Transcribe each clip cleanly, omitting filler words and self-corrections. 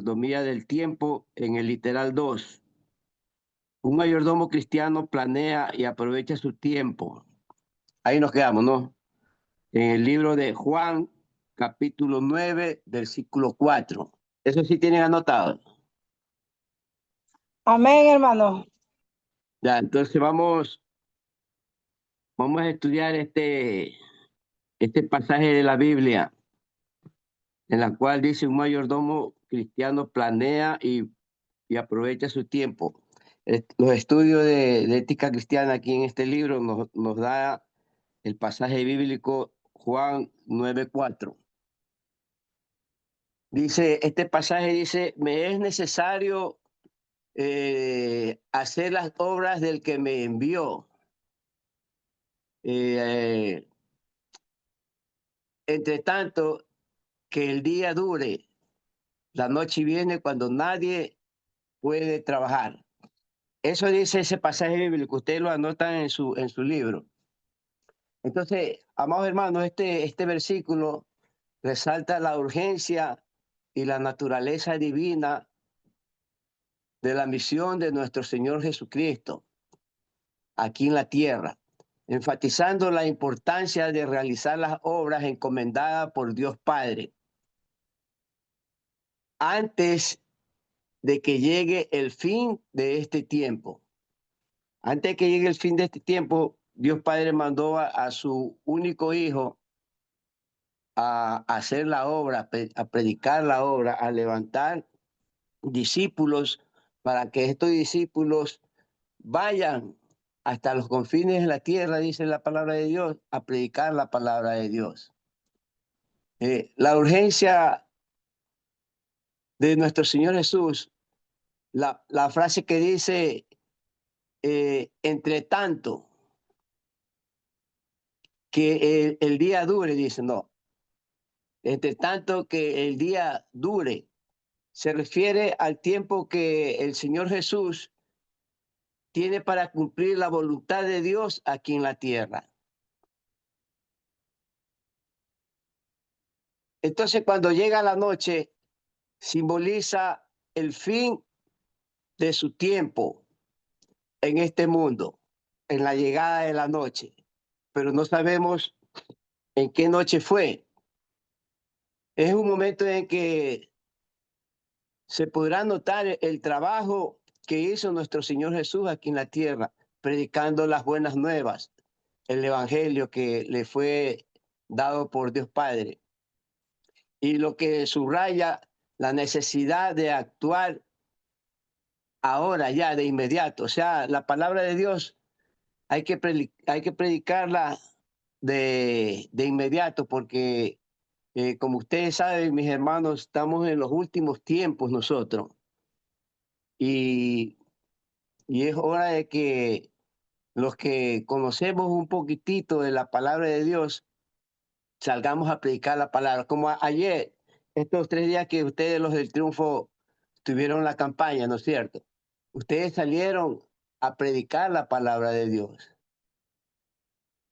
mayordomía del tiempo en el literal 2. Un mayordomo cristiano planea y aprovecha su tiempo. Ahí nos quedamos, ¿no? En el libro de Juan, capítulo 9, versículo 4. Eso sí tienen anotado. Amén, hermano. Ya, entonces vamos a estudiar este pasaje de la Biblia, en la cual dice un mayordomo cristiano planea y aprovecha su tiempo. Los estudios de ética cristiana aquí en este libro nos da el pasaje bíblico Juan 9:4. Dice, este pasaje dice, me es necesario hacer las obras del que me envió. Entre tanto, que el día dure, la noche viene cuando nadie puede trabajar. Eso dice ese pasaje bíblico, ustedes lo anotan en su libro. Entonces, amados hermanos, este versículo resalta la urgencia y la naturaleza divina de la misión de nuestro Señor Jesucristo aquí en la tierra, enfatizando la importancia de realizar las obras encomendadas por Dios Padre antes de que llegue el fin de este tiempo. Antes de que llegue el fin de este tiempo, Dios Padre mandó a su único hijo a hacer la obra, a predicar la obra, a levantar discípulos para que estos discípulos vayan hasta los confines de la tierra, dice la palabra de Dios, a predicar la palabra de Dios. La urgencia de nuestro Señor Jesús, la frase que dice, entre tanto que el día dure, dice, no, entre tanto que el día dure, se refiere al tiempo que el Señor Jesús tiene para cumplir la voluntad de Dios aquí en la tierra. Entonces, cuando llega la noche, simboliza el fin de su tiempo en este mundo, en la llegada de la noche. Pero no sabemos en qué noche fue. Es un momento en que se podrá notar el trabajo que hizo nuestro Señor Jesús aquí en la tierra, predicando las buenas nuevas, el evangelio que le fue dado por Dios Padre. Y lo que subraya la necesidad de actuar ahora, ya, de inmediato. O sea, la palabra de Dios hay que predicarla de inmediato, porque como ustedes saben, mis hermanos, estamos en los últimos tiempos nosotros. Y es hora de que los que conocemos un poquitito de la palabra de Dios salgamos a predicar la palabra. Como ayer, estos 3 días que ustedes, los del Triunfo, tuvieron la campaña, ¿no es cierto? Ustedes salieron a predicar la palabra de Dios.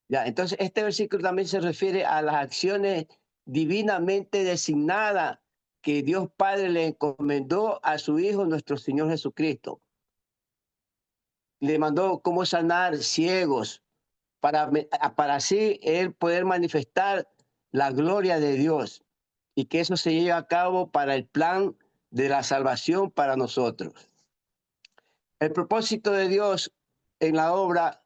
Ya, entonces este versículo también se refiere a las acciones divinamente designadas que Dios Padre le encomendó a su Hijo, nuestro Señor Jesucristo. Le mandó cómo sanar ciegos, para así él poder manifestar la gloria de Dios y que eso se lleve a cabo para el plan de la salvación para nosotros. El propósito de Dios en la obra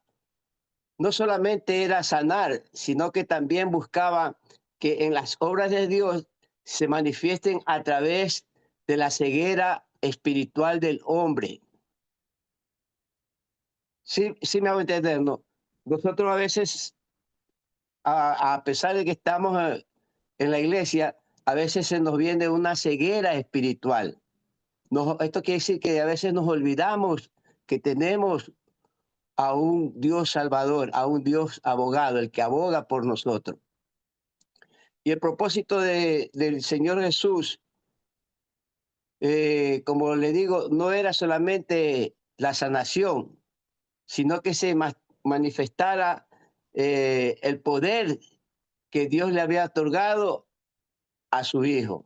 no solamente era sanar, sino que también buscaba que en las obras de Dios se manifiesten a través de la ceguera espiritual del hombre. Sí me hago entender, ¿no? Nosotros a veces, a pesar de que estamos en la iglesia, a veces se nos viene una ceguera espiritual. Esto quiere decir que a veces nos olvidamos que tenemos a un Dios salvador, a un Dios abogado, el que aboga por nosotros. Y el propósito del Señor Jesús, como le digo, no era solamente la sanación, sino que se manifestara el poder que Dios le había otorgado a su Hijo.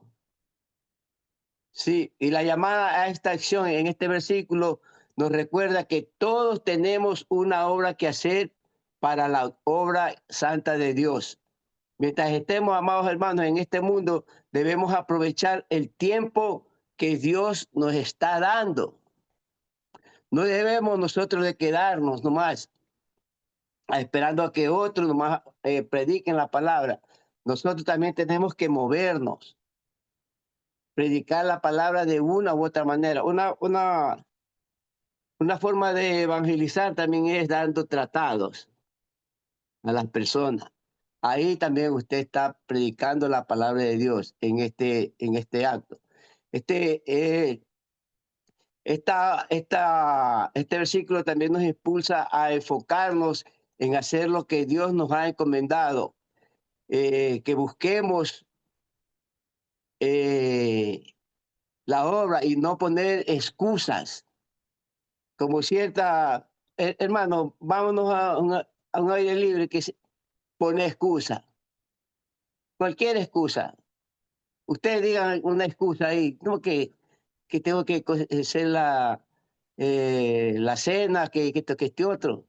Sí, y la llamada a esta acción en este versículo nos recuerda que todos tenemos una obra que hacer para la obra santa de Dios. Mientras estemos, amados hermanos, en este mundo, debemos aprovechar el tiempo que Dios nos está dando. No debemos nosotros de quedarnos nomás esperando a que otros nomás prediquen la palabra. Nosotros también tenemos que movernos, predicar la palabra de una u otra manera. Una forma de evangelizar también es dando tratados a las personas. Ahí también usted está predicando la palabra de Dios en este acto. Este, eh, este versículo también nos impulsa a enfocarnos en hacer lo que Dios nos ha encomendado, que busquemos la obra y no poner excusas, como cierta, hermano, vámonos a un aire libre que pone excusa, cualquier excusa. Ustedes digan una excusa ahí, como que tengo que hacer la cena, que este otro.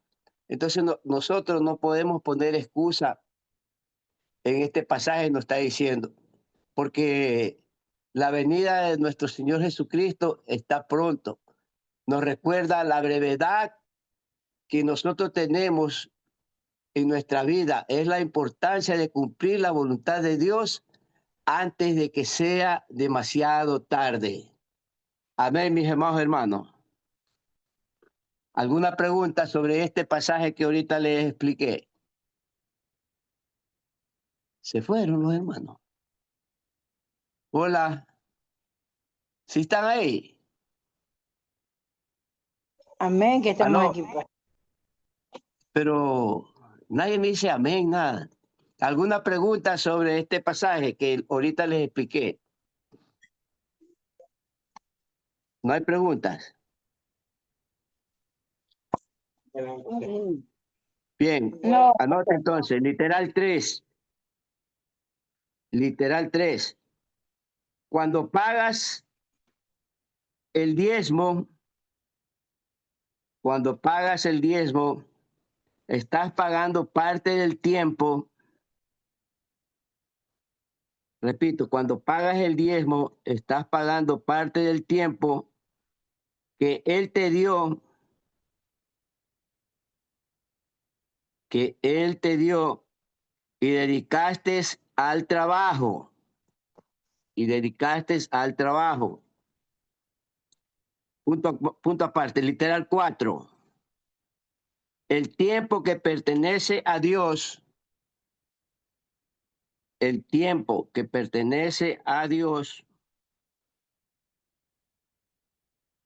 Entonces nosotros no podemos poner excusa en este pasaje, nos está diciendo, porque la venida de nuestro Señor Jesucristo está pronto. Nos recuerda la brevedad que nosotros tenemos en nuestra vida. Es la importancia de cumplir la voluntad de Dios antes de que sea demasiado tarde. Amén, mis amados hermanos. ¿Alguna pregunta sobre este pasaje que ahorita les expliqué? Se fueron los hermanos. Hola, ¿sí están ahí? Amén, que estamos Aló, aquí, pues. pero nadie me dice amén, nada. ¿Alguna pregunta sobre este pasaje que ahorita les expliqué? ¿No hay preguntas? Bien, No, anota entonces, literal 3. Literal 3. Cuando pagas el diezmo, cuando pagas el diezmo, estás pagando parte del tiempo. Repito, cuando pagas el diezmo, estás pagando parte del tiempo que Él te dio, que Él te dio y dedicaste al trabajo. Y dedicaste al trabajo. Punto aparte, literal 4. El tiempo que pertenece a Dios, el tiempo que pertenece a Dios,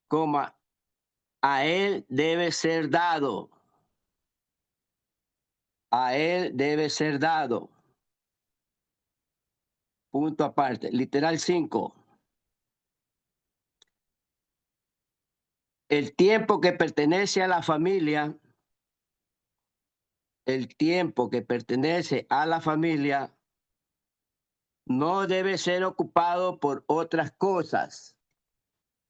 coma, a Él debe ser dado. A Él debe ser dado. Punto aparte, literal 5. El tiempo que pertenece a la familia, el tiempo que pertenece a la familia no debe ser ocupado por otras cosas.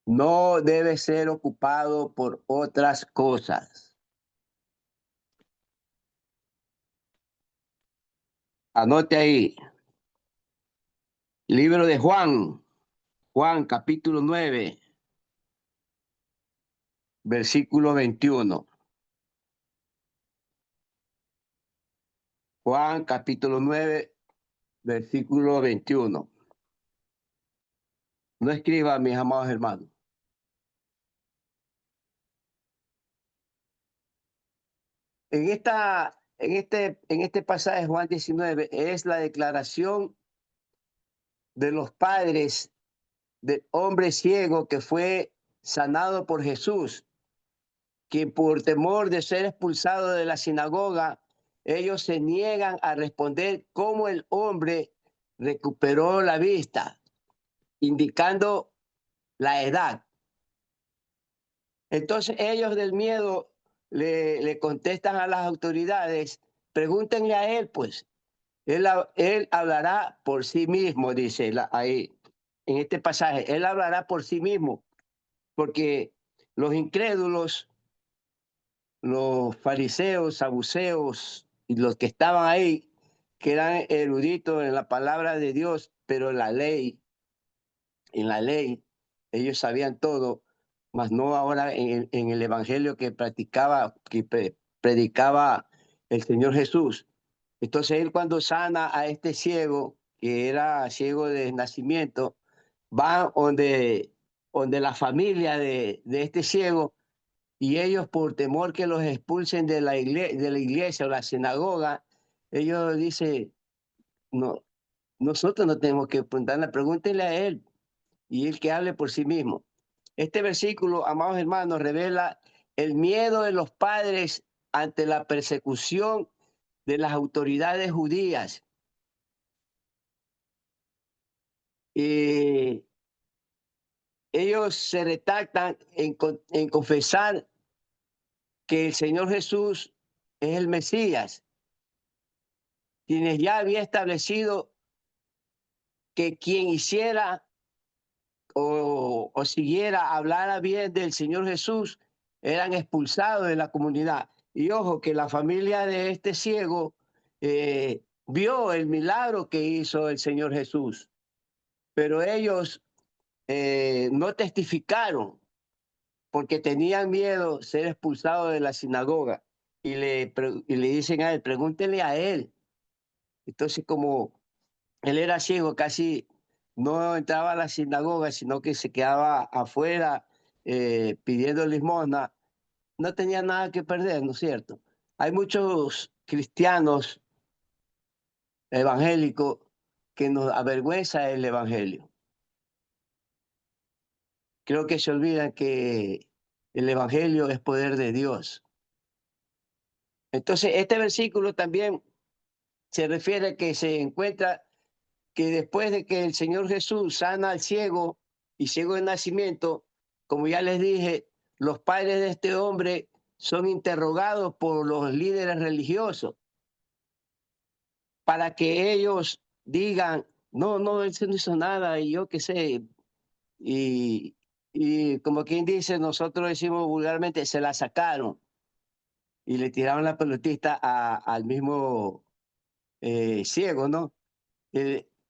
No debe ser ocupado por otras cosas. Anote ahí. Libro de Juan, Juan capítulo 9, versículo 21. Juan capítulo 9, versículo 21. No escriba, mis amados hermanos. En este pasaje, Juan 19, es la declaración de los padres del hombre ciego que fue sanado por Jesús, que por temor de ser expulsado de la sinagoga, ellos se niegan a responder cómo el hombre recuperó la vista, indicando la edad. Entonces ellos del miedo le contestan a las autoridades, pregúntenle a él, pues, él hablará por sí mismo, dice ahí. en este pasaje. Él hablará por sí mismo, porque los incrédulos, los fariseos, saduceos y los que estaban ahí, que eran eruditos en la palabra de Dios, pero en la ley, ellos sabían todo, mas no ahora en el evangelio que practicaba, predicaba el Señor Jesús. Entonces él cuando sana a este ciego, que era ciego de nacimiento, va donde la familia de este ciego, y ellos por temor que los expulsen de la iglesia o la sinagoga, ellos dicen, no, nosotros no tenemos que preguntarle, pregúntenle a él, y él que hable por sí mismo. Este versículo, amados hermanos, revela el miedo de los padres ante la persecución de las autoridades judías. Eh, Ellos se retractan en confesar que el Señor Jesús es el Mesías, quienes ya había establecido que quien hiciera o siguiera, hablara bien del Señor Jesús, eran expulsados de la comunidad. Y ojo, que la familia de este ciego vio el milagro que hizo el Señor Jesús, pero ellos no testificaron porque tenían miedo ser expulsados de la sinagoga. Y le dicen a él, pregúntenle a él. Entonces, como él era ciego, casi no entraba a la sinagoga, sino que se quedaba afuera pidiendo limosna, no tenía nada que perder, ¿no es cierto? Hay muchos cristianos evangélicos que nos avergüenza el evangelio. Creo que se olvidan que el evangelio es poder de Dios. Entonces, este versículo también se refiere a que se encuentra que después de que el Señor Jesús sana al ciego y ciego de nacimiento, como ya les dije, los padres de este hombre son interrogados por los líderes religiosos para que ellos digan, no, no, él no hizo nada y yo qué sé. Y, y como quien dice, nosotros decimos vulgarmente, se la sacaron y le tiraron la pelotita al mismo ciego, ¿no?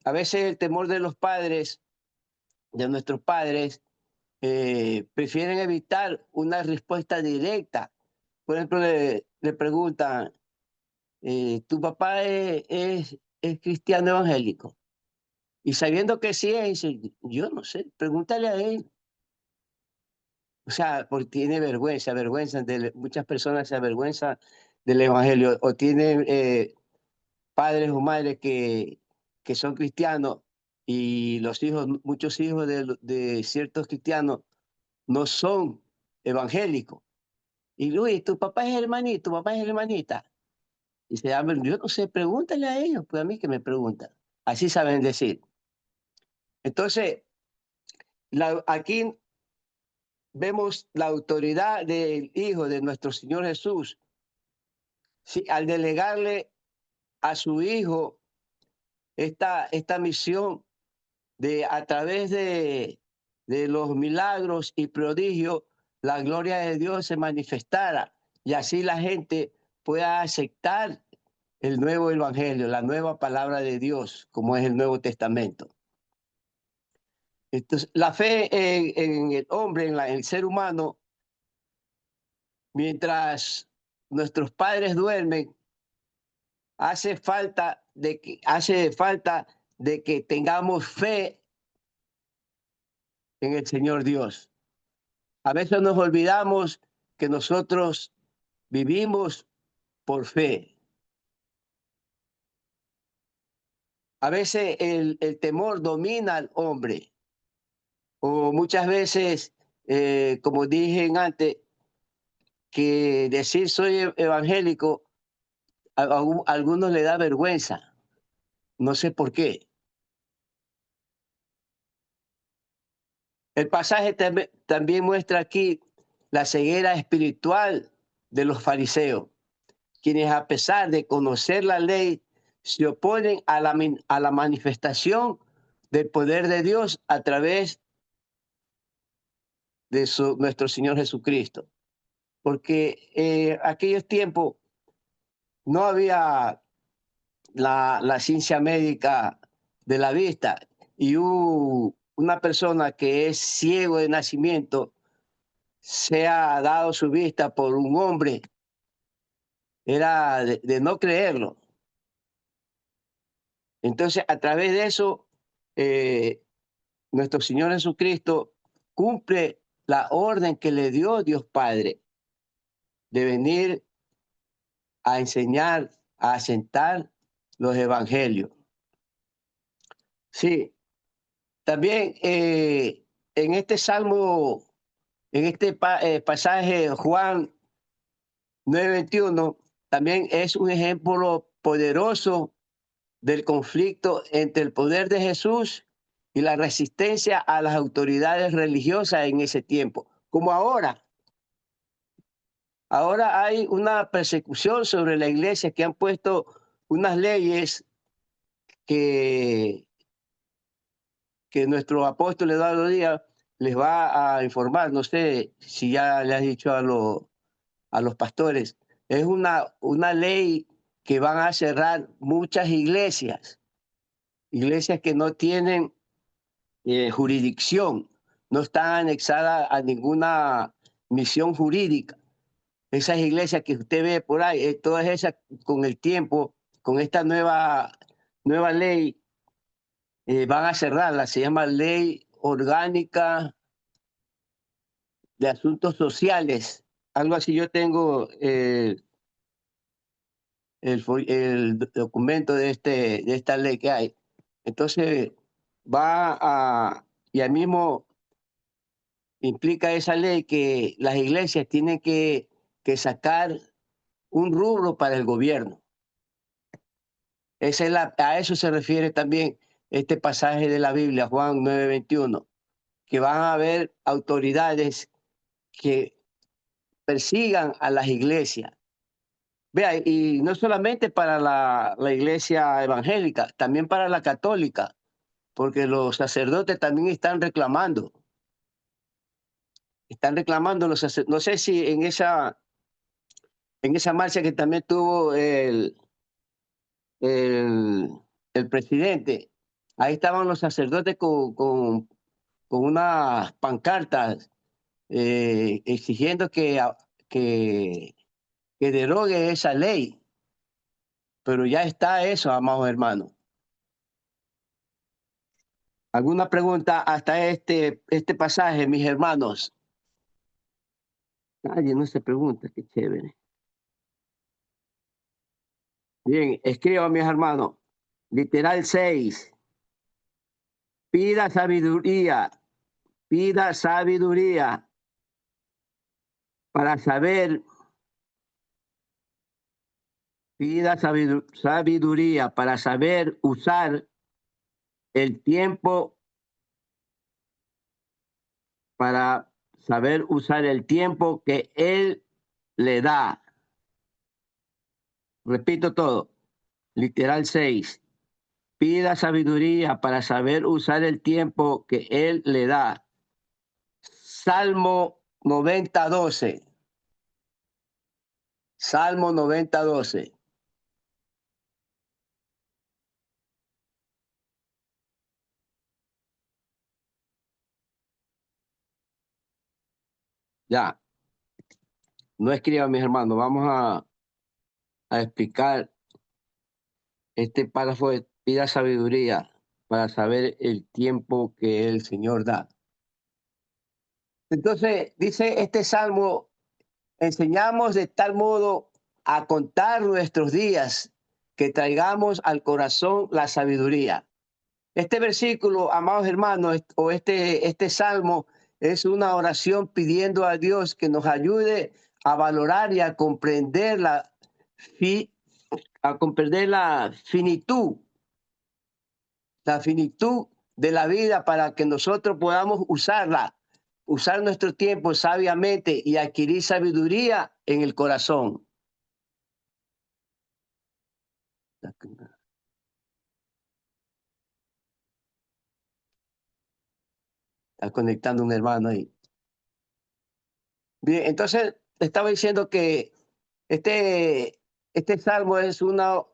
A veces el temor de los padres, de nuestros padres, prefieren evitar una respuesta directa. Por ejemplo, le preguntan, ¿tu papá es cristiano evangélico? Y sabiendo que sí es, dice, yo no sé, pregúntale a él. O sea, porque tiene vergüenza, muchas personas se avergüenzan del evangelio o tienen padres o madres que son cristianos y los hijos, muchos hijos de ciertos cristianos no son evangélicos. Y Luis, tu papá es hermanito, tu papá es hermanita. Y se llaman, yo no sé, pregúntale a ellos, pues a mí que me preguntan. Así saben decir. Entonces, aquí vemos la autoridad del Hijo de nuestro Señor Jesús, sí, al delegarle a su Hijo esta misión de a través de los milagros y prodigios, la gloria de Dios se manifestara y así la gente pueda aceptar el nuevo evangelio, la nueva palabra de Dios, como es el Nuevo Testamento. Entonces, la fe en el hombre, en el ser humano, mientras nuestros padres duermen, hace falta de que tengamos fe en el Señor Dios. A veces nos olvidamos que nosotros vivimos por fe. A veces el temor domina al hombre. O muchas veces, como dije antes, que decir soy evangélico a algunos le da vergüenza. No sé por qué. El pasaje también muestra aquí la ceguera espiritual de los fariseos, quienes a pesar de conocer la ley, se oponen a la manifestación del poder de Dios a través de nuestro Señor Jesucristo. Porque aquellos tiempos no había la ciencia médica de la vista y una persona que es ciego de nacimiento se ha dado su vista por un hombre, era de no creerlo. Entonces, a través de eso, eh, nuestro Señor Jesucristo cumple la orden que le dio Dios Padre de venir a enseñar, a asentar los evangelios. Sí, también en este salmo, en este pasaje, Juan 9:21, también es un ejemplo poderoso del conflicto entre el poder de Jesús y la resistencia a las autoridades religiosas en ese tiempo. Como ahora, ahora hay una persecución sobre la iglesia que han puesto unas leyes que, que nuestro apóstol Eduardo Díaz les va a informar. No sé si ya le has dicho a los pastores. Es una ley que van a cerrar muchas iglesias, iglesias que no tienen jurisdicción, no están anexadas a ninguna misión jurídica. Esas iglesias que usted ve por ahí, todas esas con el tiempo, con esta nueva ley, van a cerrarlas. Se llama Ley Orgánica de Asuntos Sociales. Algo así yo tengo el documento de esta ley que hay. Entonces, y al mismo implica esa ley que las iglesias tienen que sacar un rubro para el gobierno. A eso se refiere también este pasaje de la Biblia, Juan 9:21, que van a haber autoridades que persigan a las iglesias. Vea, y no solamente para la iglesia evangélica, también para la católica, porque los sacerdotes también están reclamando no sé si en esa marcha que también tuvo el, el presidente, ahí estaban los sacerdotes con unas pancartas exigiendo que, que derogue esa ley, pero ya está eso, amados hermanos. ¿Alguna pregunta hasta este pasaje, mis hermanos? Nadie no se pregunta, qué chévere. Bien, escriban, mis hermanos. Literal 6. Pida sabiduría, pida sabiduría para saber, pida sabiduría para saber usar el tiempo, para saber usar el tiempo que Él le da. Repito todo. Literal 6. Pida sabiduría para saber usar el tiempo que Él le da. Salmo 90:12. Salmo 90:12. Ya, no escriban, mis hermanos. Vamos a explicar este párrafo de pida sabiduría para saber el tiempo que el Señor da. Entonces, dice este salmo, enseñamos de tal modo a contar nuestros días que traigamos al corazón la sabiduría. Este versículo, amados hermanos, o este salmo, es una oración pidiendo a Dios que nos ayude a valorar y a comprender la finitud de la vida para que nosotros podamos usar nuestro tiempo sabiamente y adquirir sabiduría en el corazón. Está conectando un hermano ahí. Bien, entonces estaba diciendo que este salmo es una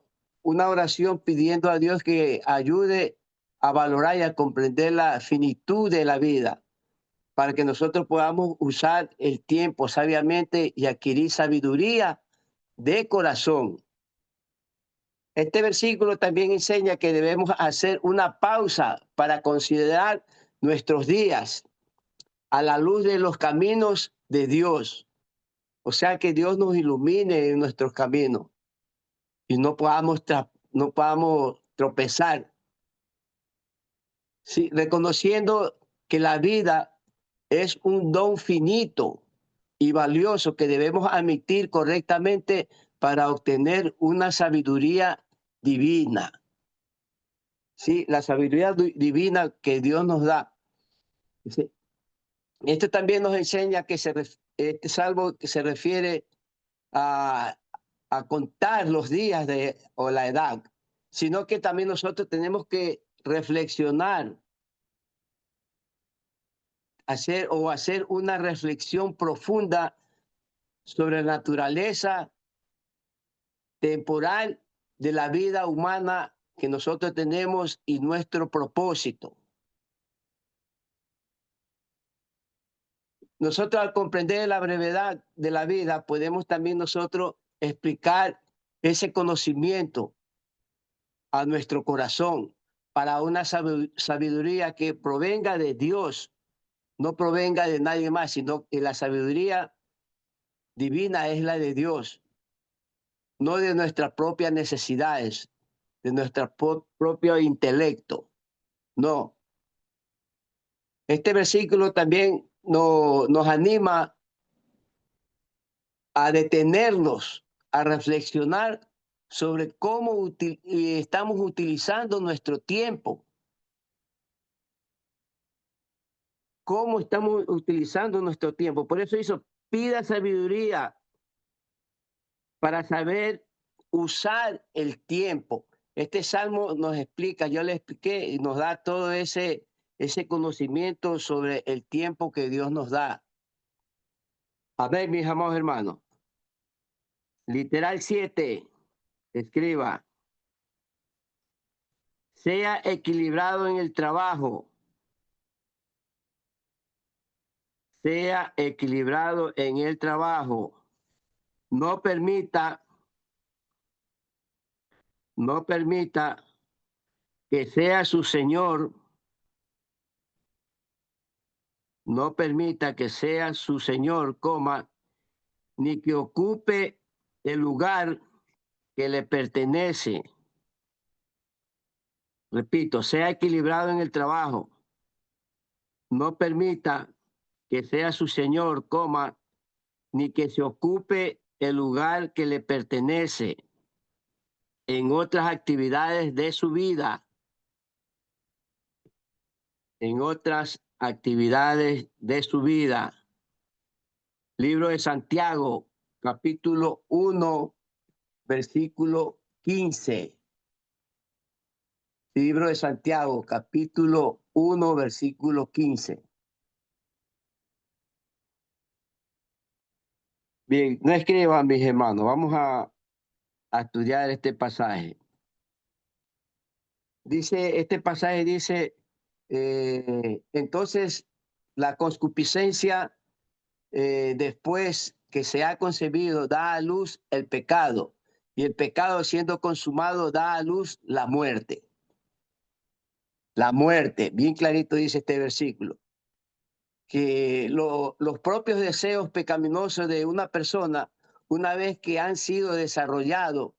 oración pidiendo a Dios que ayude a valorar y a comprender la finitud de la vida, para que nosotros podamos usar el tiempo sabiamente y adquirir sabiduría de corazón. Este versículo también enseña que debemos hacer una pausa para considerar nuestros días a la luz de los caminos de Dios. O sea, que Dios nos ilumine en nuestros caminos y no podamos tropezar. Sí, reconociendo que la vida es un don finito y valioso que debemos admitir correctamente para obtener una sabiduría divina. Sí, la sabiduría divina que Dios nos da. Sí. Esto también nos enseña que este salmo que se refiere a, a contar los días o la edad, sino que también nosotros tenemos que reflexionar, hacer una reflexión profunda sobre la naturaleza temporal de la vida humana que nosotros tenemos y nuestro propósito. Nosotros, al comprender la brevedad de la vida, podemos también nosotros explicar ese conocimiento a nuestro corazón para una sabiduría que provenga de Dios, no provenga de nadie más, sino que la sabiduría divina es la de Dios, no de nuestras propias necesidades, de nuestro propio intelecto. No. Este versículo también nos anima a detenernos, a reflexionar sobre cómo estamos utilizando nuestro tiempo, cómo estamos utilizando nuestro tiempo. Por eso pida sabiduría para saber usar el tiempo. Este salmo nos explica, yo le expliqué, y nos da todo ese conocimiento sobre el tiempo que Dios nos da. A ver, mis amados hermanos. Literal 7, escriba. Sea equilibrado en el trabajo. Sea equilibrado en el trabajo. No permita que sea su señor, no permita que sea su señor, ni que ocupe el lugar que le pertenece. Repito, sea equilibrado en el trabajo. No permita que sea su señor, ni que se ocupe el lugar que le pertenece en otras actividades de su vida. En otras actividades de su vida. Libro de Santiago, capítulo 1, versículo 15. Libro de Santiago, capítulo 1, versículo 15. Bien, no escriban, mis hermanos, vamos a estudiar este pasaje. Este pasaje dice, entonces la concupiscencia, después que se ha concebido, da a luz el pecado, y el pecado, siendo consumado, da a luz la muerte. La muerte, bien clarito dice este versículo, que los propios deseos pecaminosos de una persona, una vez que han sido desarrollados,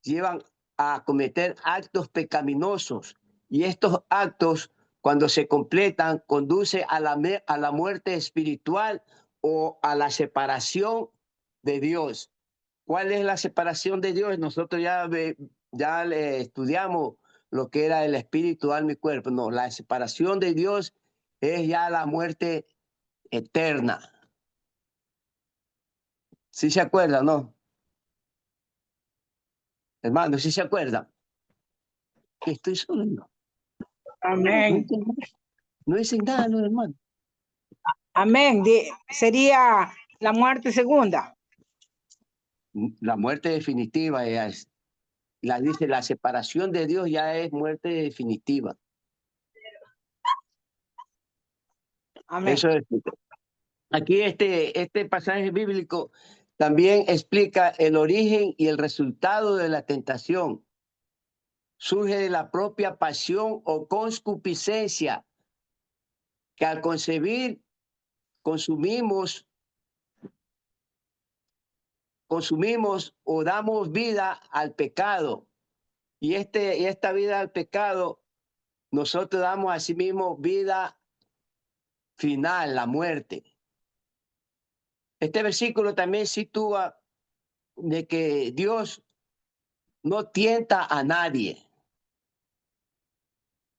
llevan a cometer actos pecaminosos, y estos actos, cuando se completan, conduce a la muerte espiritual o a la separación de Dios. ¿Cuál es la separación de Dios? Nosotros ya le estudiamos lo que era el espíritu, alma y cuerpo. No, la separación de Dios es ya la muerte eterna. ¿Sí se acuerdan, no? Hermano, ¿sí se acuerdan? Que estoy solo, no. Amén. No dicen nada, no, hermano. Amén. Sería la muerte segunda. La muerte definitiva ya es, dice, la separación de Dios ya es muerte definitiva. Amén. Eso es. Aquí este pasaje bíblico también explica el origen y el resultado de la tentación. Surge de la propia pasión o concupiscencia que al concebir consumimos o damos vida al pecado. Y esta vida al pecado, nosotros damos a sí mismo vida final, la muerte. Este versículo también sitúa de que Dios no tienta a nadie,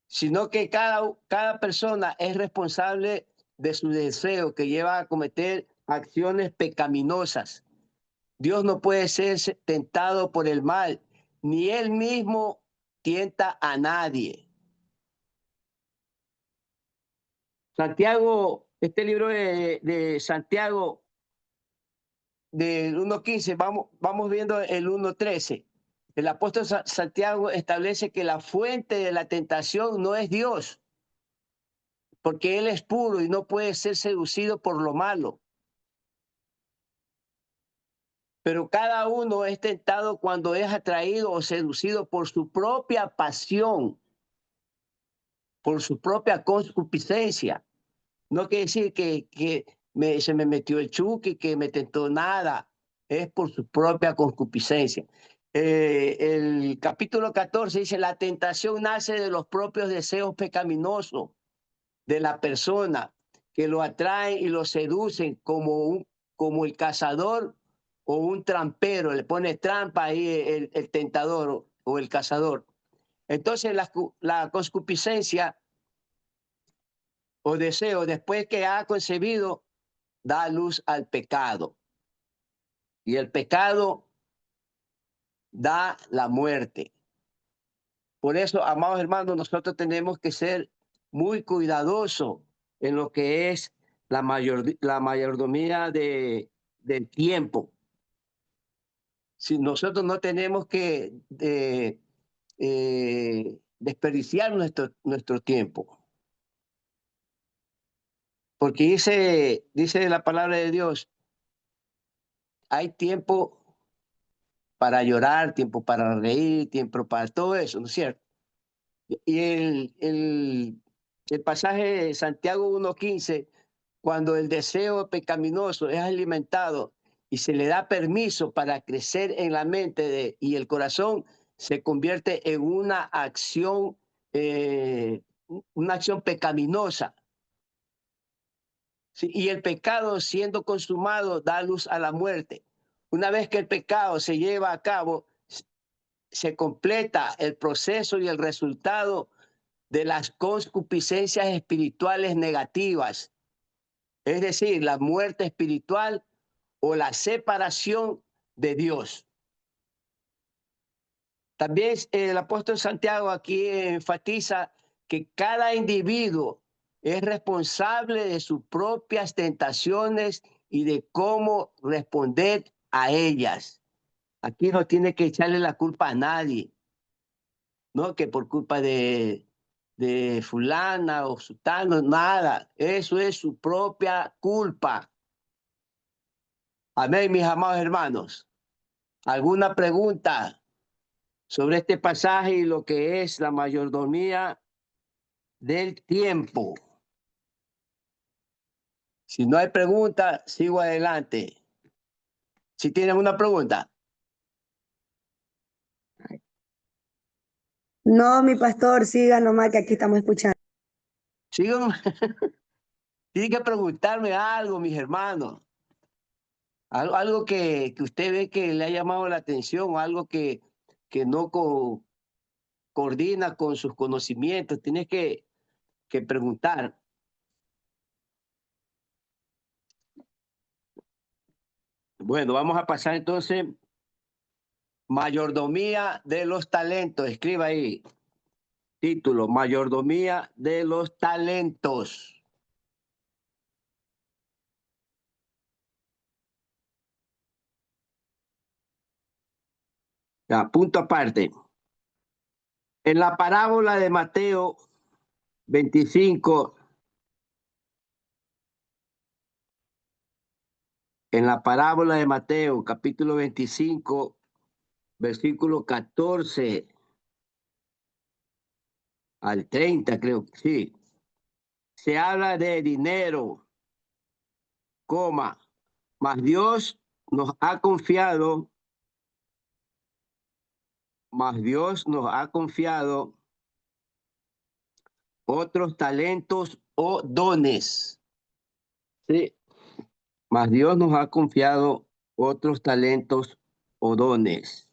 sino que cada persona es responsable de su deseo que lleva a cometer acciones pecaminosas. Dios no puede ser tentado por el mal, ni él mismo tienta a nadie. Santiago, este libro de Santiago, del 1.15, vamos viendo el 1.13. El apóstol Santiago establece que la fuente de la tentación no es Dios, porque Él es puro y no puede ser seducido por lo malo. Pero cada uno es tentado cuando es atraído o seducido por su propia pasión, por su propia concupiscencia. No quiere decir que se me metió el chuki, que me tentó nada. Es por su propia concupiscencia. El capítulo 14 dice, la tentación nace de los propios deseos pecaminosos de la persona, que lo atraen y lo seducen como el cazador o un trampero. Le pone trampa ahí el tentador o el cazador. Entonces la concupiscencia o deseo, después que ha concebido, da luz al pecado. Y el pecado da la muerte. Por eso, amados hermanos, nosotros tenemos que ser muy cuidadosos en lo que es la mayordomía del tiempo. Si nosotros no tenemos que desperdiciar nuestro tiempo. Porque dice la palabra de Dios, hay tiempo para llorar, tiempo para reír, tiempo para todo eso, ¿no es cierto? Y el pasaje de Santiago 1.15, cuando el deseo pecaminoso es alimentado y se le da permiso para crecer en la mente y el corazón, se convierte en una acción pecaminosa. ¿Sí? Y el pecado, siendo consumado, da luz a la muerte. Una vez que el pecado se lleva a cabo, se completa el proceso y el resultado de las concupiscencias espirituales negativas, es decir, la muerte espiritual o la separación de Dios. También el apóstol Santiago aquí enfatiza que cada individuo es responsable de sus propias tentaciones y de cómo responder a ellas. Aquí no tiene que echarle la culpa a nadie, ¿no? Que por culpa de fulana o sutano, nada. Eso es su propia culpa. Amén, mis amados hermanos. ¿Alguna pregunta sobre este pasaje y lo que es la mayordomía del tiempo? Si no hay pregunta, sigo adelante. Si tienen una pregunta. No, mi pastor, siga nomás que aquí estamos escuchando. Sigo. Tienen que preguntarme algo, mis hermanos. Algo que usted ve que le ha llamado la atención, algo que no coordina con sus conocimientos. Tienes que preguntar. Bueno, vamos a pasar entonces. Mayordomía de los talentos. Escriba ahí. Título, mayordomía de los talentos. Ya, punto aparte. En la parábola de Mateo 25, en la parábola de Mateo, capítulo 25, versículo 14 al 30, creo que sí, se habla de dinero, coma, mas Dios nos ha confiado, otros talentos o dones. Sí, mas Dios nos ha confiado otros talentos o dones.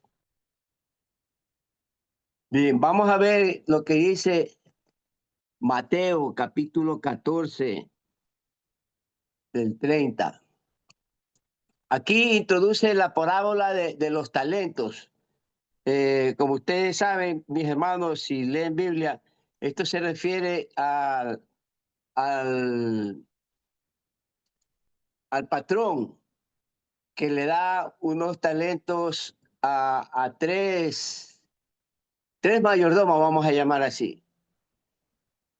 Bien, vamos a ver lo que dice Mateo capítulo 14 del 30. Aquí introduce la parábola de los talentos. Como ustedes saben, mis hermanos, si leen Biblia, esto se refiere al, al patrón que le da unos talentos a tres mayordomos, vamos a llamar así.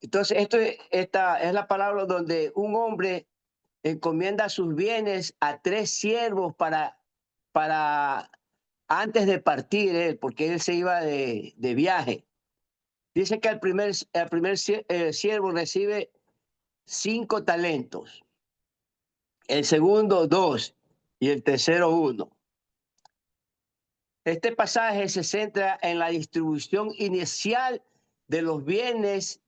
Entonces, esta es la palabra donde un hombre encomienda sus bienes a tres siervos para antes de partir él, porque él se iba de viaje. Dice que el primer siervo recibe 5 talentos, el segundo 2 y el tercero 1. Este pasaje se centra en la distribución inicial de los bienes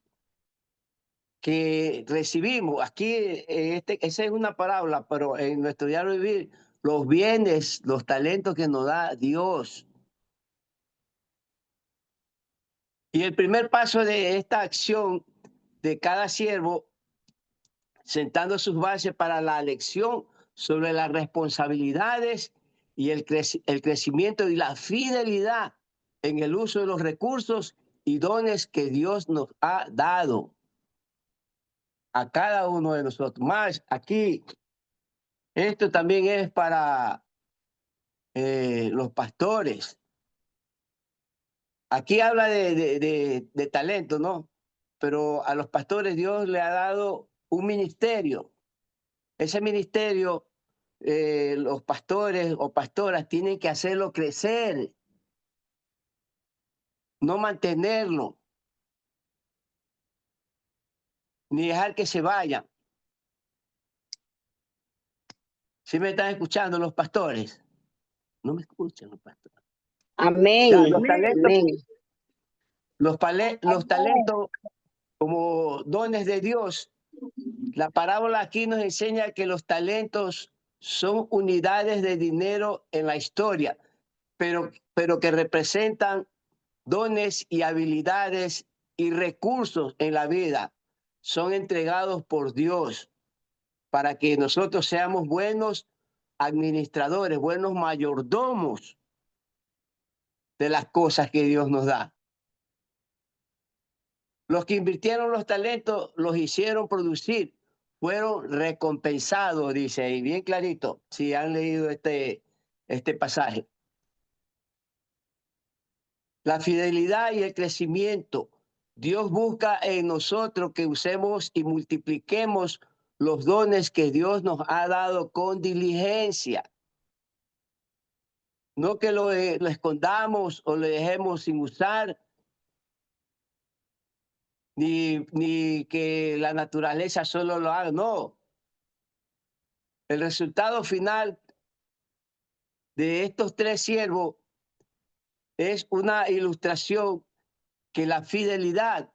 que recibimos. Aquí, esa es una parábola, pero en nuestro diario vivir, los bienes, los talentos que nos da Dios. Y el primer paso de esta acción de cada siervo, sentando sus bases para la lección sobre las responsabilidades y el crecimiento y la fidelidad en el uso de los recursos y dones que Dios nos ha dado a cada uno de nosotros. Más aquí, esto también es para los pastores. Aquí habla de talento, ¿no? Pero a los pastores Dios le ha dado un ministerio. Ese ministerio, los pastores o pastoras tienen que hacerlo crecer, no mantenerlo, ni dejar que se vayan. ¿Sí me están escuchando los pastores? No me escuchan los pastores. Amén. Ya, los talentos, Amén. los talentos como dones de Dios. La parábola aquí nos enseña que los talentos son unidades de dinero en la historia, pero que representan dones y habilidades y recursos en la vida. Son entregados por Dios para que nosotros seamos buenos administradores, buenos mayordomos de las cosas que Dios nos da. Los que invirtieron los talentos los hicieron producir, fueron recompensados, dice ahí, bien clarito, si han leído este pasaje. La fidelidad y el crecimiento. Dios busca en nosotros que usemos y multipliquemos los dones que Dios nos ha dado con diligencia. No que lo escondamos o lo dejemos sin usar, ni que la naturaleza solo lo haga, no. El resultado final de estos tres siervos es una ilustración que la fidelidad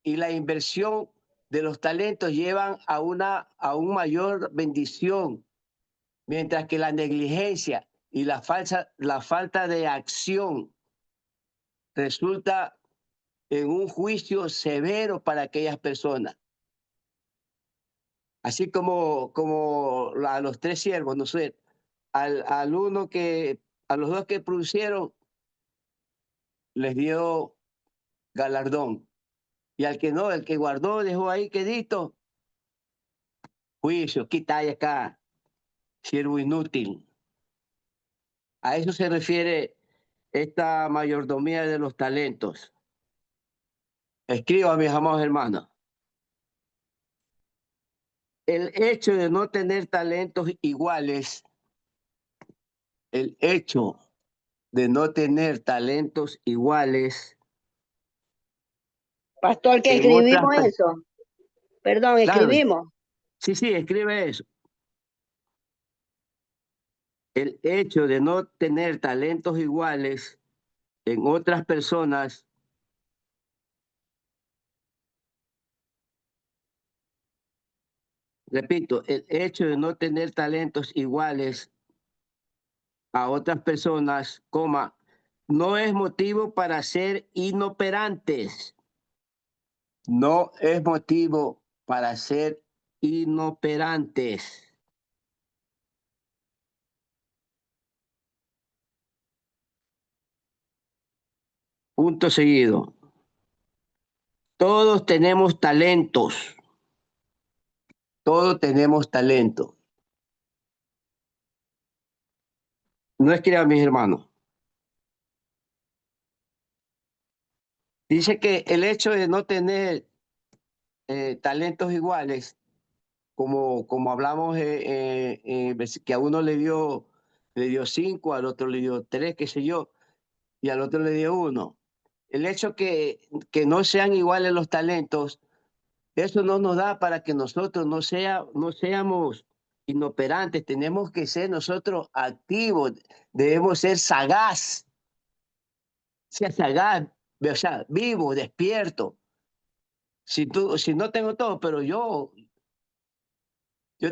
y la inversión de los talentos llevan a aún mayor bendición, mientras que la negligencia y la falta de acción resulta en un juicio severo para aquellas personas. Así como a los tres siervos, no sé, a los dos que produjeron les dio galardón. Y al que no, el que guardó, dejó ahí quedito, juicio, quita y siervo inútil. A eso se refiere esta mayordomía de los talentos. Escriba, mis amados hermanos. El hecho de no tener talentos iguales, el hecho de no tener talentos iguales Pastor, que en otras escribimos eso. Perdón, claro, escribimos. sí, escribe eso. El hecho de no tener talentos iguales en otras personas, repito, el hecho de no tener talentos iguales a otras personas, coma, no es motivo para ser inoperantes. No es motivo para ser inoperantes. Punto seguido. Todos tenemos talentos. Todos tenemos talento. No es que a mis hermanos. Dice que el hecho de no tener talentos iguales, como hablamos, que a uno le dio 5, al otro le dio 3, qué sé yo, y al otro le dio 1. El hecho que no sean iguales los talentos, eso no nos da para que nosotros no seamos inoperantes. Tenemos que ser nosotros activos, debemos ser sagaz, o sea, vivo, despierto. Si no tengo todo, pero yo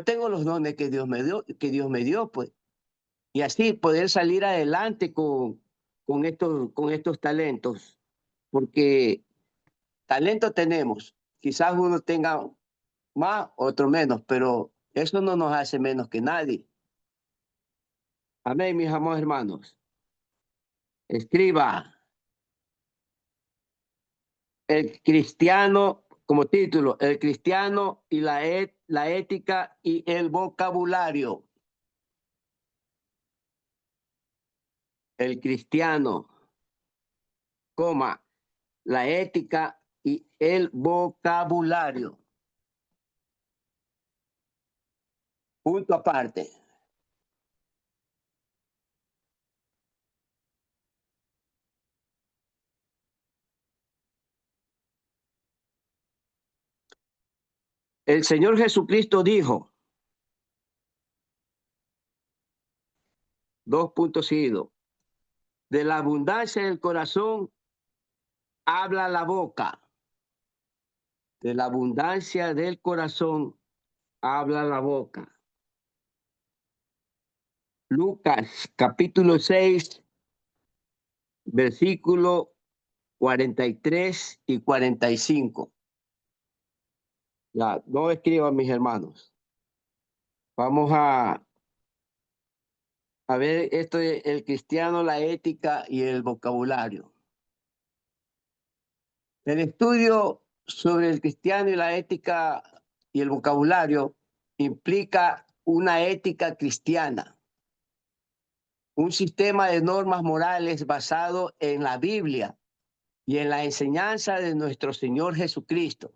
tengo los dones que Dios me dio, pues. Y así poder salir adelante con estos talentos. Porque talento tenemos. Quizás uno tenga más, otro menos, pero eso no nos hace menos que nadie. Amén, mis amados hermanos. Escriba, el cristiano, como título, el cristiano y la ética y el vocabulario. El cristiano, coma, la ética y el vocabulario. Punto aparte. El Señor Jesucristo dijo, 2 puntos seguidos, de la abundancia del corazón habla la boca. De la abundancia del corazón habla la boca. Lucas capítulo 6, versículo 43 y 45. Ya, no escriban, mis hermanos. Vamos a ver esto de el cristiano, la ética y el vocabulario. El estudio sobre el cristiano y la ética y el vocabulario implica una ética cristiana, un sistema de normas morales basado en la Biblia y en la enseñanza de nuestro Señor Jesucristo,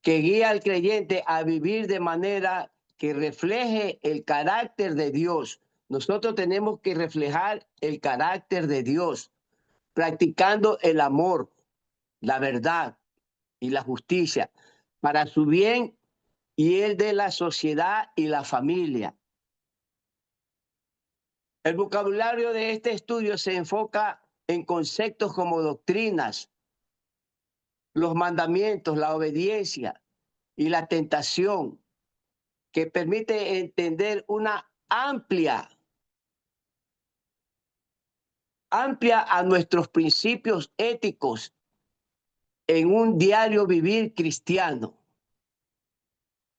que guía al creyente a vivir de manera que refleje el carácter de Dios. Nosotros tenemos que reflejar el carácter de Dios, practicando el amor, la verdad y la justicia para su bien y el de la sociedad y la familia. El vocabulario de este estudio se enfoca en conceptos como doctrinas, los mandamientos, la obediencia y la tentación, que permite entender una amplia a nuestros principios éticos en un diario vivir cristiano.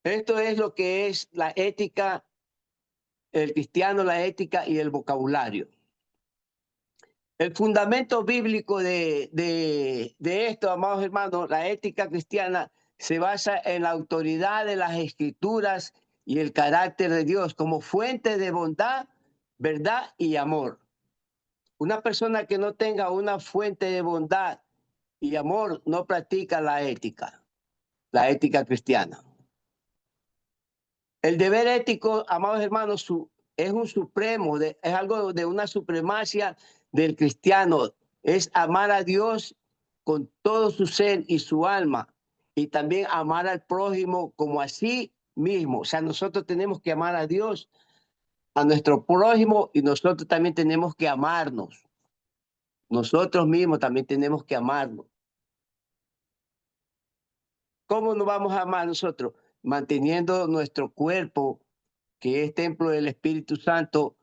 Esto es lo que es la ética, el cristiano, la ética y el vocabulario. El fundamento bíblico de esto, amados hermanos, la ética cristiana se basa en la autoridad de las escrituras y el carácter de Dios como fuente de bondad, verdad y amor. Una persona que no tenga una fuente de bondad y amor no practica la ética cristiana. El deber ético, amados hermanos, es un supremo, es algo de una supremacia del cristiano. Es amar a Dios con todo su ser y su alma, y también amar al prójimo como a sí mismo. O sea, nosotros tenemos que amar a Dios, a nuestro prójimo, y nosotros también tenemos que amarnos. Nosotros mismos también tenemos que amarnos. ¿Cómo nos vamos a amar nosotros? Manteniendo nuestro cuerpo, que es templo del Espíritu Santo,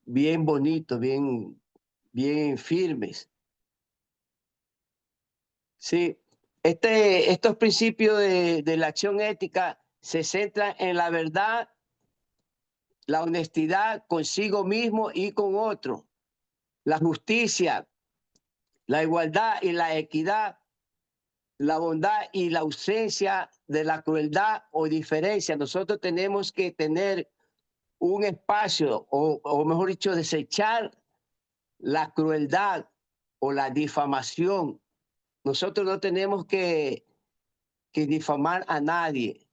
bien bonitos, bien firmes. Sí, estos principios de la acción ética se centran en la verdad, la honestidad consigo mismo y con otro, la justicia, la igualdad y la equidad, la bondad y la ausencia de la crueldad o diferencia. Nosotros tenemos que tener un espacio, o mejor dicho, desechar la crueldad o la difamación. Nosotros no tenemos que difamar a nadie,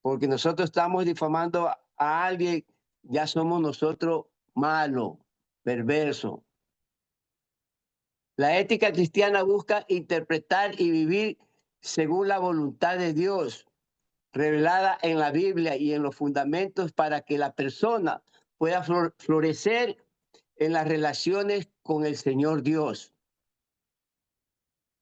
porque nosotros estamos difamando a alguien, ya somos nosotros malos, perversos. La ética cristiana busca interpretar y vivir según la voluntad de Dios, revelada en la Biblia y en los fundamentos para que la persona pueda florecer en las relaciones con el Señor Dios.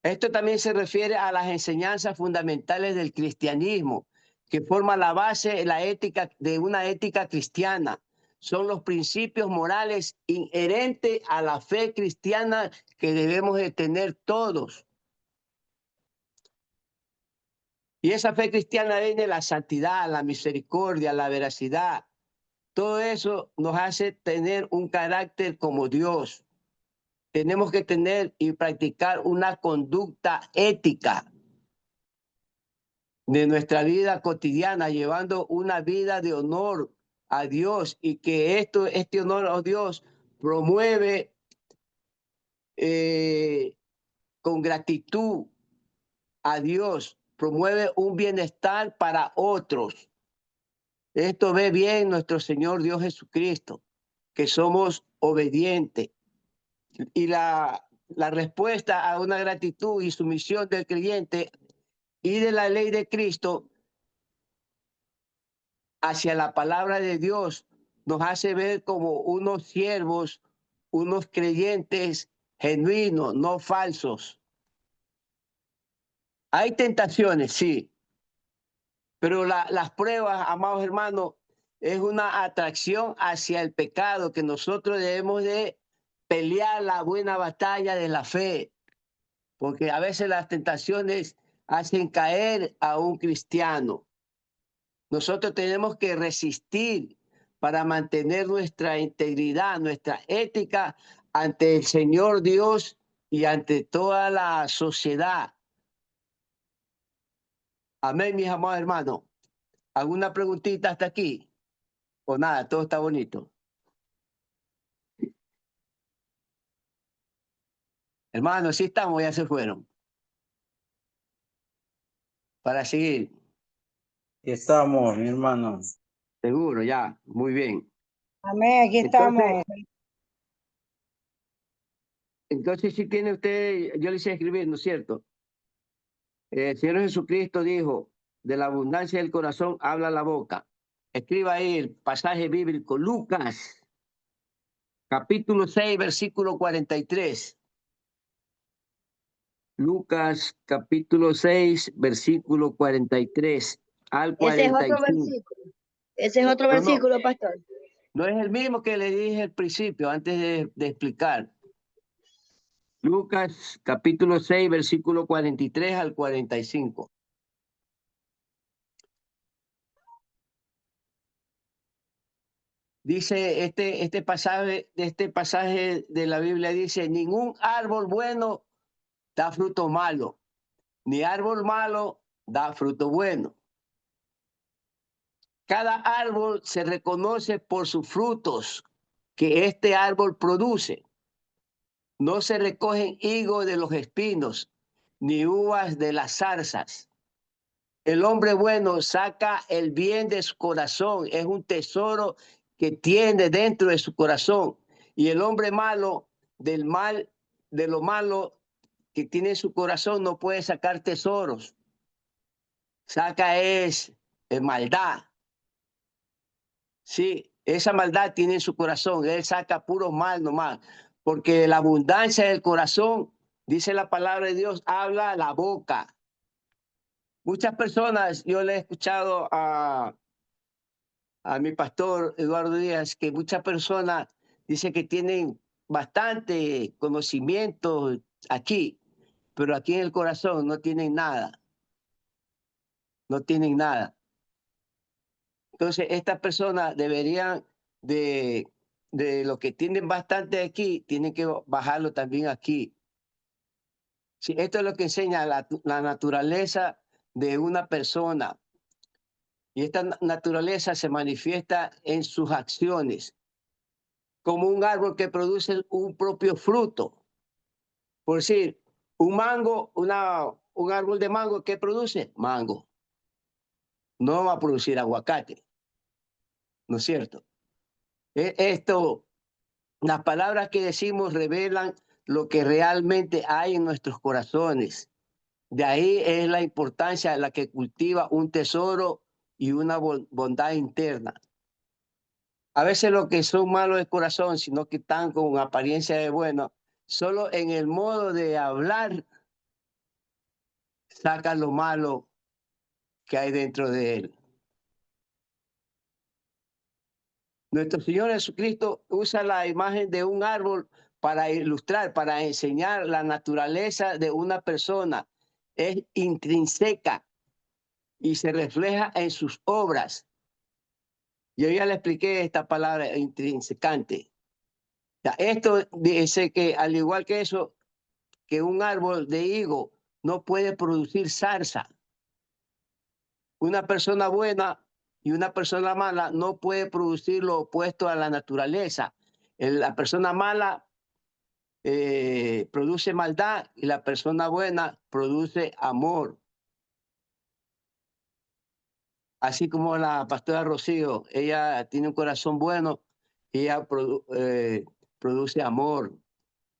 Esto también se refiere a las enseñanzas fundamentales del cristianismo, que forman la base de la ética, de una ética cristiana. Son los principios morales inherentes a la fe cristiana que debemos de tener todos. Y esa fe cristiana viene la santidad, la misericordia, la veracidad. Todo eso nos hace tener un carácter como Dios. Tenemos que tener y practicar una conducta ética de nuestra vida cotidiana, llevando una vida de honor a Dios, y que este honor a Dios promueve con gratitud a Dios, promueve un bienestar para otros. Esto ve bien nuestro Señor Dios Jesucristo, que somos obedientes. Y la respuesta a una gratitud y sumisión del creyente y de la ley de Cristo hacia la palabra de Dios nos hace ver como unos siervos, unos creyentes genuinos, no falsos. Hay tentaciones, sí, pero las pruebas, amados hermanos, es una atracción hacia el pecado, que nosotros debemos de pelear la buena batalla de la fe, porque a veces las tentaciones hacen caer a un cristiano. Nosotros tenemos que resistir para mantener nuestra integridad, nuestra ética ante el Señor Dios y ante toda la sociedad. Amén, mis amados hermanos. ¿Alguna preguntita hasta aquí? O nada, todo está bonito. Hermanos, sí estamos, ya se fueron. Para seguir. Estamos, mi hermano. Seguro, ya. Muy bien. Amén, aquí estamos. Entonces, si tiene usted, yo le hice escribir, ¿no es cierto? El Señor Jesucristo dijo, de la abundancia del corazón habla la boca. Escriba ahí el pasaje bíblico, Lucas, capítulo 6, versículo 43. Lucas, capítulo 6, versículo 43 al Ese es otro 45. versículo. Ese es otro No, versículo, pastor. no es el mismo que le dije al principio, antes de explicar. Lucas, capítulo 6, versículo 43 al 45. Dice este pasaje de la Biblia, dice, ningún árbol bueno da fruto malo, ni árbol malo da fruto bueno. Cada árbol se reconoce por sus frutos que este árbol produce. No se recogen higos de los espinos, ni uvas de las zarzas. El hombre bueno saca el bien de su corazón, es un tesoro que tiene dentro de su corazón. Y el hombre malo, del mal, de lo malo que tiene en su corazón, no puede sacar tesoros. Saca es maldad. Sí, esa maldad tiene en su corazón. Él saca puro mal nomás. Porque de la abundancia del corazón, dice la palabra de Dios, habla la boca. Muchas personas, yo le he escuchado a mi pastor Eduardo Díaz, que muchas personas dicen que tienen bastante conocimiento aquí, pero aquí en el corazón no tienen nada. No tienen nada. Entonces, estas personas deberían de lo que tienen bastante aquí, tienen que bajarlo también aquí. Sí, esto es lo que enseña la naturaleza de una persona. Y esta naturaleza se manifiesta en sus acciones, como un árbol que produce un propio fruto. Por decir, un mango, un árbol de mango, ¿qué produce? Mango. No va a producir aguacate, ¿no es cierto? Esto, las palabras que decimos revelan lo que realmente hay en nuestros corazones. De ahí es la importancia de la que cultiva un tesoro y una bondad interna. A veces los que son malos de corazón, sino que están con apariencia de bueno, solo en el modo de hablar sacan lo malo que hay dentro de él. Nuestro Señor Jesucristo usa la imagen de un árbol para ilustrar, para enseñar la naturaleza de una persona. Es intrínseca y se refleja en sus obras. Yo ya le expliqué esta palabra intrinsecante. Esto dice que al igual que eso, que un árbol de higo no puede producir zarza. Una persona buena y una persona mala no puede producir lo opuesto a la naturaleza. La persona mala produce maldad y la persona buena produce amor. Así como la pastora Rocío, ella tiene un corazón bueno y ella produce amor.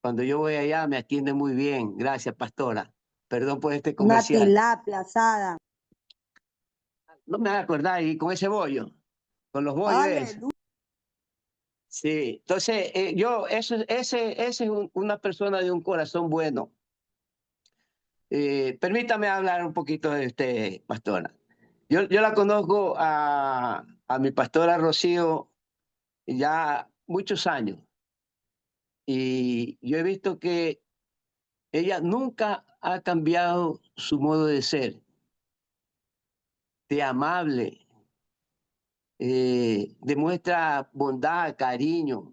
Cuando yo voy allá me atiende muy bien. Gracias, pastora. Perdón por este Una comercial. tilapia asada. No me voy a acordar, y con ese bollo, con los bollos. Aleluya. Sí, entonces ese es una persona de un corazón bueno. Permítame hablar un poquito de usted, pastora. Yo la conozco a mi pastora Rocío ya muchos años y yo he visto que ella nunca ha cambiado su modo de ser, de amable, demuestra bondad, cariño,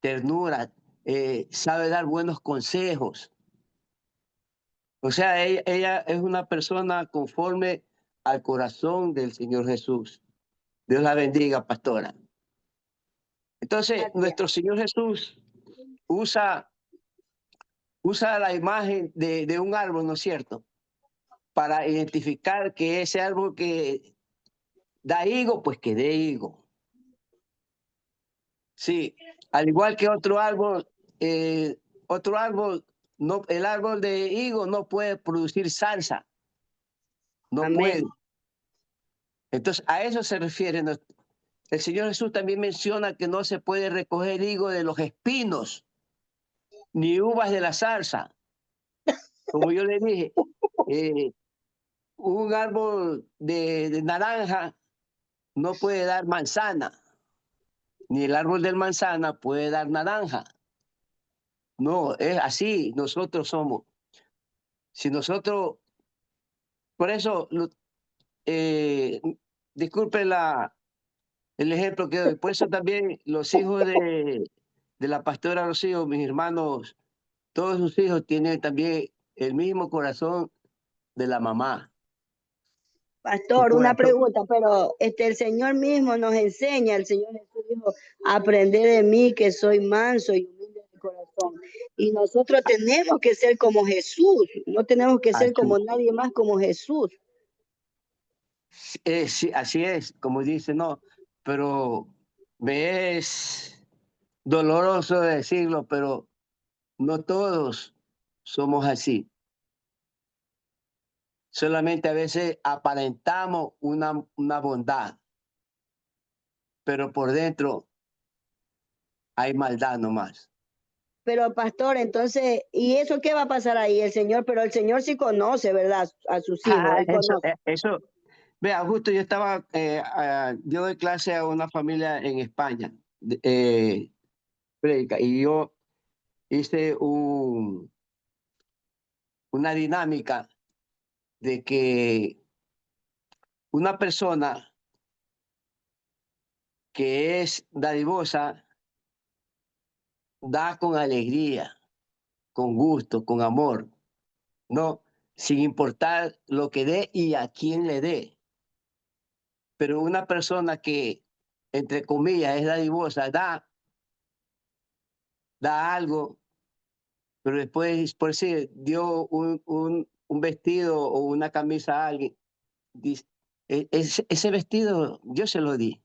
ternura, sabe dar buenos consejos. O sea, ella es una persona conforme al corazón del Señor Jesús. Dios la bendiga, pastora. Entonces, Gracias. nuestro Señor Jesús usa la imagen de un árbol, ¿no es cierto? Para identificar que ese árbol que da higo, pues que dé higo. Sí, al igual que otro árbol, no, el árbol de higo no puede producir salsa, no Amén. puede. Entonces, a eso se refiere. El Señor Jesús también menciona que no se puede recoger higo de los espinos, ni uvas de la zarza. Como yo le dije, un árbol de naranja no puede dar manzana, ni el árbol de manzana puede dar naranja. No, es así, nosotros somos. Si nosotros, por eso, disculpe el ejemplo que doy, por eso también los hijos de la pastora Rocío, mis hermanos, todos sus hijos tienen también el mismo corazón de la mamá. Pastor, una pregunta, pero el Señor mismo nos enseña, el Señor Jesús dijo, aprender de mí que soy manso y humilde de corazón. Y nosotros tenemos que ser como Jesús, no tenemos que ser como nadie más como Jesús. Sí, así es, como dice, no, pero me es doloroso decirlo, pero no todos somos así. Solamente a veces aparentamos una bondad, pero por dentro hay maldad nomás. Pero pastor, entonces, ¿y eso qué va a pasar ahí? El Señor, pero el Señor sí conoce, ¿verdad? A sus hijos, Él conoce. Eso, vea, justo yo estaba, yo doy clase a una familia en España, predica, y yo hice una dinámica de que una persona que es dadivosa da con alegría, con gusto, con amor, ¿no? Sin importar lo que dé y a quién le dé. Pero una persona que, entre comillas, es dadivosa, da algo, pero después, por si dio un vestido o una camisa a alguien, dice, ese vestido yo se lo di.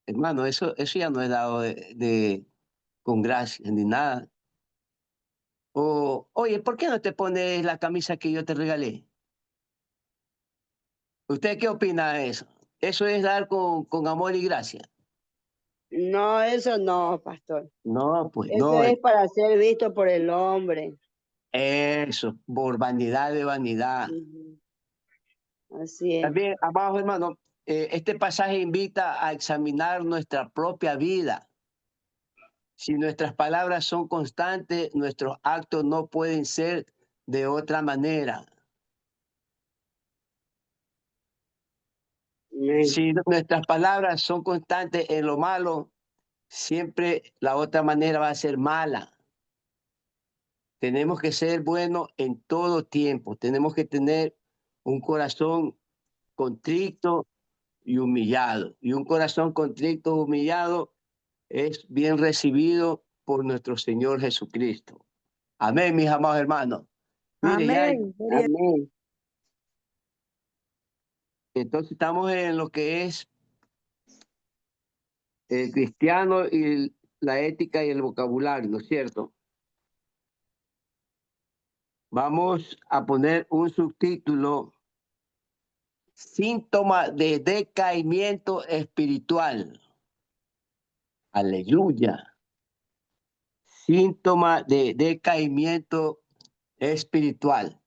Hermano, eso ya no es dado con gracia ni nada. O, oye, ¿por qué no te pones la camisa que yo te regalé? ¿Usted qué opina de eso? Eso es dar con amor y gracia. No, eso no, pastor. No, pues Eso no. es para ser visto por el hombre. Eso, por vanidad de vanidad. Así es. También, amados hermanos, este pasaje invita a examinar nuestra propia vida. Si nuestras palabras son constantes, nuestros actos no pueden ser de otra manera. Si nuestras palabras son constantes en lo malo, siempre la otra manera va a ser mala. Tenemos que ser buenos en todo tiempo. Tenemos que tener un corazón contrito y humillado. Y un corazón contrito y humillado es bien recibido por nuestro Señor Jesucristo. Amén, mis amados hermanos. Mire, ya Amén. amén. Entonces estamos en lo que es el cristiano y la ética y el vocabulario, ¿no es cierto? Vamos a poner un subtítulo: síntoma de decaimiento espiritual. Aleluya. Síntoma de decaimiento espiritual.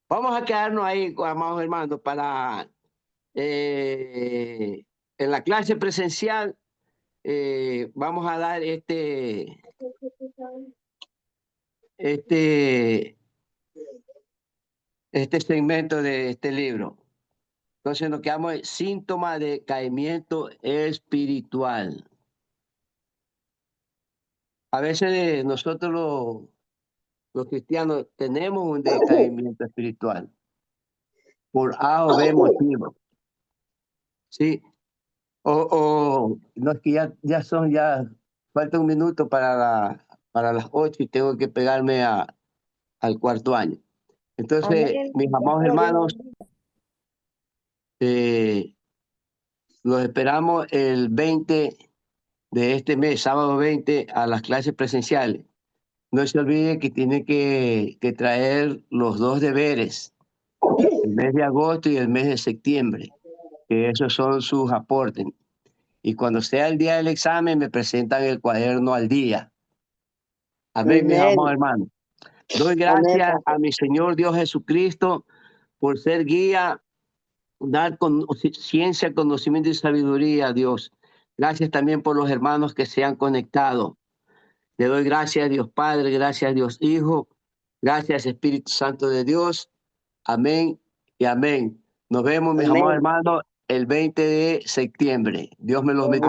Vamos a quedarnos ahí, amados hermanos, para en la clase presencial vamos a dar este segmento de este libro. Entonces nos quedamos en síntoma de decaimiento espiritual. A veces nosotros los cristianos tenemos un decaimiento espiritual por A o B motivo. Sí. O no, es que ya falta un minuto para las 8 y tengo que pegarme al cuarto año. Entonces, Amén. mis amados hermanos, los esperamos el 20 de este mes, sábado 20, a las clases presenciales. No se olvide que tiene que traer los dos deberes, el mes de agosto y el mes de septiembre, que esos son sus aportes. Y cuando sea el día del examen, me presentan el cuaderno al día. Amén, mis Amén. amados hermanos. Doy Amén, gracias pastor. a mi Señor Dios Jesucristo por ser guía, dar ciencia, conocimiento y sabiduría a Dios. Gracias también por los hermanos que se han conectado. Le doy gracias a Dios Padre, gracias a Dios Hijo, gracias Espíritu Santo de Dios. Amén y amén. Nos vemos, mis amados Amén. hermanos, el 20 de septiembre. Dios me los bendiga.